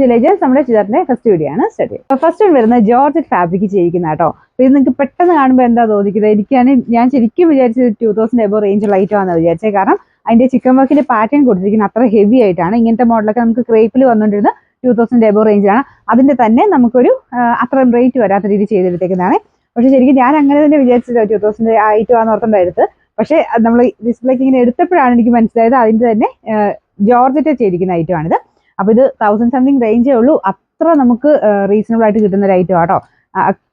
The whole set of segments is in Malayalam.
To legends. നമ്മുടെ ചുരിദാറിന്റെ ഫസ്റ്റ് വീഡിയോ ആണ് സ്റ്റാർട്ട് ചെയ്യുന്നത്. ഫസ്റ്റ് വരുന്നത് ജോർജറ്റ് ഫാബ്രിക് ചെയ്യിക്കുന്ന കേട്ടോ. അപ്പോൾ ഇത് നിങ്ങൾക്ക് പെട്ടെന്ന് കാണുമ്പോൾ എന്താ തോന്നിക്കുന്നത്? ഞാൻ ശരിക്കും വിചാരിച്ചത് 2000 എബോ റേഞ്ചുള്ള ഐറ്റം ആണെന്ന് വിചാരിച്ചത്. കാരണം അതിന്റെ ചിക്കൻ വർക്കിന്റെ പാറ്റേൺ കൊടുത്തിരിക്കുന്നത് അത്ര ഹെവി ആയിട്ടാണ്. ഇങ്ങനത്തെ മോഡലൊക്കെ നമുക്ക് ക്രേപ്പിൽ വന്നുകൊണ്ടിരുന്ന 2000 എബോ റേഞ്ചാണ്. അതിന്റെ തന്നെ നമുക്കൊരു അത്രയും റേറ്റ് വരാത്ത രീതി ചെയ്തെടുത്തേക്കുന്നതാണ്. പക്ഷെ ശരിക്കും ഞാൻ അങ്ങനെ തന്നെ വിചാരിച്ചത് 2000 ഐറ്റം ആണെന്ന് ഓർത്തുണ്ടായിരുന്നത്. പക്ഷേ നമ്മൾ ഡിസ്പ്ലേക്ക് ഇങ്ങനെ എടുത്തപ്പോഴാണ് എനിക്ക് മനസ്സിലായത് അതിന്റെ തന്നെ ജോർജറ്റ് ചെയ്തിരിക്കുന്ന ഐറ്റമാണിത്. അപ്പൊ ഇത് 1000 സംതിങ് റേഞ്ചേ ഉള്ളൂ. അത്ര നമുക്ക് റീസണബിൾ ആയിട്ട് കിട്ടുന്ന ഒരു ഐറ്റം ആട്ടോ.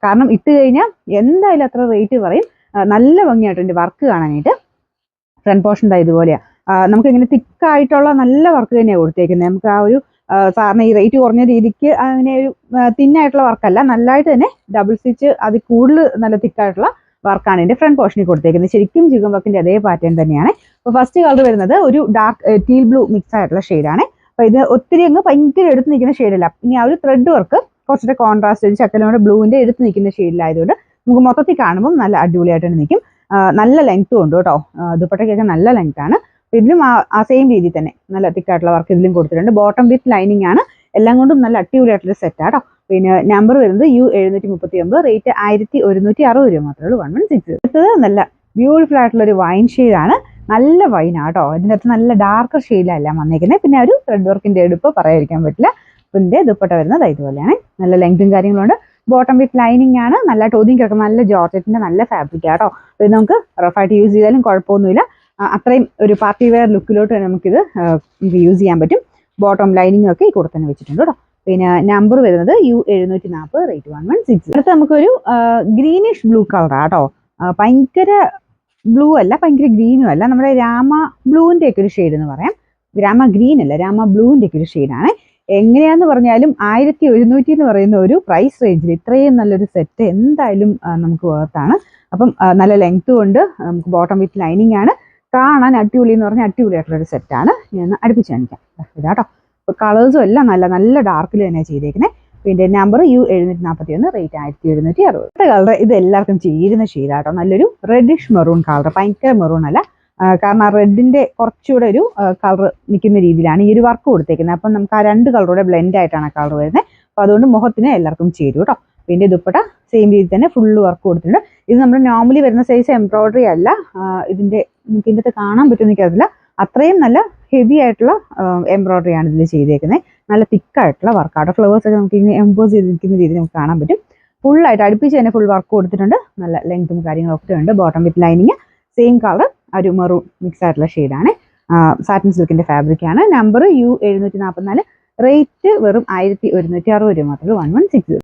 കാരണം ഇട്ട് കഴിഞ്ഞാൽ എന്തായാലും അത്ര റേറ്റ് പറയും. നല്ല ഭംഗിയായിട്ട് എൻ്റെ വർക്ക് കാണാനായിട്ട്. ഫ്രണ്ട് പോർഷൻ ഇതുപോലെയാ. നമുക്ക് ഇങ്ങനെ തിക്കായിട്ടുള്ള നല്ല വർക്ക് തന്നെയാണ് കൊടുത്തേക്കുന്നത്. നമുക്ക് ആ ഒരു സാറിന് ഈ റേറ്റ് കുറഞ്ഞ രീതിക്ക് അങ്ങനെ ഒരു തിന്നായിട്ടുള്ള വർക്കല്ല, നല്ലതായിട്ട് തന്നെ ഡബിൾ സ്റ്റിച്ച് അത് കൂടുതൽ നല്ല തിക്കായിട്ടുള്ള വർക്കാണ് ഇതിന്റെ ഫ്രണ്ട് പോർഷനിൽ കൊടുത്തേക്കുന്നത്. ശരിക്കും ചിക്കൻ വർക്കിന്റെ അതേ പാറ്റേൺ തന്നെയാണ്. അപ്പോൾ ഫസ്റ്റ് കളർ വരുന്നത് ഒരു ഡാർക്ക് ടീൽ ബ്ലൂ മിക്സ് ആയിട്ടുള്ള ഷെയ്ഡാണ്. അപ്പോൾ ഇത് ഒത്തിരി അങ്ങ് ഭയങ്കര എടുത്ത് നിൽക്കുന്ന ഷെയ്ഡല്ല. ഇനി ആ ഒരു ത്രെഡ് വർക്ക് കുറച്ചിട്ട് കോൺട്രാസ്റ്റ് ഒരു ചക്കലോടെ ബ്ലൂവിന്റെ എടുത്ത് നിൽക്കുന്ന ഷെയ്ഡിലായതുകൊണ്ട് നമുക്ക് മൊത്തത്തിൽ കാണുമ്പോൾ നല്ല അടിപൊളിയായിട്ട് നിൽക്കും. നല്ല ലെങ്ത്തും ഉണ്ട് കേട്ടോ. ദുപ്പട്ടയ്ക്കൊക്കെ നല്ല ലെങ്ത് ആണ്. ഇതിലും ആ സെയിം രീതിയിൽ തന്നെ നല്ല തിക്കായിട്ടുള്ള വർക്ക് ഇതിലും കൊടുത്തിട്ടുണ്ട്. ബോട്ടം വിത്ത് ലൈനിങ് ആണ്. എല്ലാം കൊണ്ടും നല്ല അടിപൊളിയായിട്ടുള്ള സെറ്റാട്ടോ. പിന്നെ നമ്പർ വരുന്നത് U739, റേറ്റ് 1160 രൂപ മാത്രമേ ഉള്ളൂ. 1160. അടുത്തത് നല്ല ബ്യൂട്ടിഫുൾ ആയിട്ടുള്ള ഒരു വൈൻ ഷെയ്ഡാണ്. നല്ല വൈനാട്ടോ. ഇതിൻ്റെ അകത്ത് നല്ല ഡാർക്കർ ഷെയ്ഡിലല്ല വന്നേക്കുന്നത്. പിന്നെ ഒരു ത്രെഡ് വർക്കിന്റെ എടുപ്പ് പറയാതിരിക്കാൻ പറ്റില്ല. ഇതിന്റെ ദുപ്പട്ട വരുന്നത് ഇതുപോലെയാണ്. നല്ല ലെങ്തും കാര്യങ്ങളുണ്ട്. ബോട്ടം വിത്ത് ലൈനിങ് ആണ്. നല്ല ടോതിങ് കിടക്കുന്ന നല്ല ജോർജറ്റിന്റെ നല്ല ഫാബ്രിക് ആട്ടോ. ഇത് നമുക്ക് റഫായിട്ട് യൂസ് ചെയ്താലും കുഴപ്പമൊന്നുമില്ല. അത്രയും ഒരു പാർട്ടി വെയർ ലുക്കിലോട്ട് നമുക്കിത് യൂസ് ചെയ്യാൻ പറ്റും. ബോട്ടം ലൈനിങ് ഒക്കെ ഈ കൂടെ തന്നെ വെച്ചിട്ടുണ്ട് കേട്ടോ. പിന്നെ നമ്പർ വരുന്നത് U740, റേറ്റ് 1160. അടുത്ത് നമുക്കൊരു ഗ്രീനിഷ് ബ്ലൂ കളറാട്ടോ. ഭയങ്കര ബ്ലൂ അല്ല, ഭയങ്കര ഗ്രീനും അല്ല. നമ്മുടെ രാമ ബ്ലൂവിന്റെ ഒക്കെ ഒരു ഷെയ്ഡ് എന്ന് പറയാം. രാമ ഗ്രീൻ അല്ല, രാമ ബ്ലൂവിന്റെ ഒക്കെ ഒരു ഷെയ്ഡാണ്. എങ്ങനെയാന്ന് പറഞ്ഞാലും 1100 എന്ന് പറയുന്ന ഒരു പ്രൈസ് റേഞ്ചിൽ ഇത്രയും നല്ലൊരു സെറ്റ് എന്തായാലും നമുക്ക് വേർത്താണ്. അപ്പം നല്ല ലെങ്ത്തും ഉണ്ട്. നമുക്ക് ബോട്ടം വിത്ത് ലൈനിങ് ആണ്. കാണാൻ അടിപൊളി എന്ന് പറഞ്ഞാൽ അടിപൊളിയായിട്ടുള്ളൊരു സെറ്റാണ്. ഞാൻ അടുപ്പിച്ച് കാണിക്കാം. ഇതാട്ടോ. അപ്പോൾ കളേഴ്സും എല്ലാം നല്ല നല്ല ഡാർക്കിൽ തന്നെയാണ് ചെയ്തേക്കുന്നത്. പിന്നെ നമ്പർ U741, റേറ്റ് 1760. അടുത്ത കളർ ഇത് എല്ലാവർക്കും ചേരുന്ന ഷെയ്ഡാട്ടോ. നല്ലൊരു റെഡിഷ് മെറൂൺ കളർ. ഭയങ്കര മെറൂൺ അല്ല, കാരണം ആ റെഡിന്റെ കുറച്ചുകൂടെ ഒരു കളർ നിൽക്കുന്ന രീതിയിലാണ് ഈ ഒരു വർക്ക് കൊടുത്തേക്കുന്നത്. അപ്പം നമുക്ക് ആ രണ്ട് കളറൂടെ ബ്ലെൻഡ് ആയിട്ടാണ് ആ കളർ വരുന്നത്. അപ്പോൾ അതുകൊണ്ട് മുഖത്തിന് എല്ലാവർക്കും ചേരും കേട്ടോ. പിന്നെ ദുപ്പട്ട സെയിം രീതിയിൽ തന്നെ ഫുള്ള് വർക്ക് കൊടുത്തിട്ടുണ്ട്. ഇത് നമ്മൾ നോർമലി വരുന്ന സൈസ് എംബ്രോയിഡറി അല്ല. ഇതിന്റെ നിങ്ങൾക്ക് ഇതിൻ്റെ അകത്ത് കാണാൻ പറ്റുമെന്ന് എനിക്കറിയില്ല. അത്രയും നല്ല ഹെവി ആയിട്ടുള്ള എംബ്രോയിഡറി ആണ് ഇതിൽ ചെയ്തേക്കുന്നത്. നല്ല തിക്കായിട്ടുള്ള വർക്കാട്ടോ. ഫ്ലവേഴ്സ് ഒക്കെ നമുക്ക് ഇങ്ങനെ എംബോസ് ചെയ്തിരിക്കുന്ന രീതിയിൽ നമുക്ക് കാണാൻ പറ്റും. ഫുള്ളായിട്ട് അടുപ്പിച്ച് തന്നെ ഫുൾ വർക്ക് കൊടുത്തിട്ടുണ്ട്. നല്ല ലെങ്തും കാര്യങ്ങളൊക്കെ ഉണ്ട്. Bottom with lining same colour, ഒരു മെറൂൺ മിക്സ് ആയിട്ടുള്ള ഷെയ്ഡാണ്. സാറ്റിൻ സിൽക്കിന്റെ ഫാബ്രിക് ആണ്. നമ്പർ U744, റേറ്റ് വെറും 1160 രൂപ മാത്രമേ. 1160.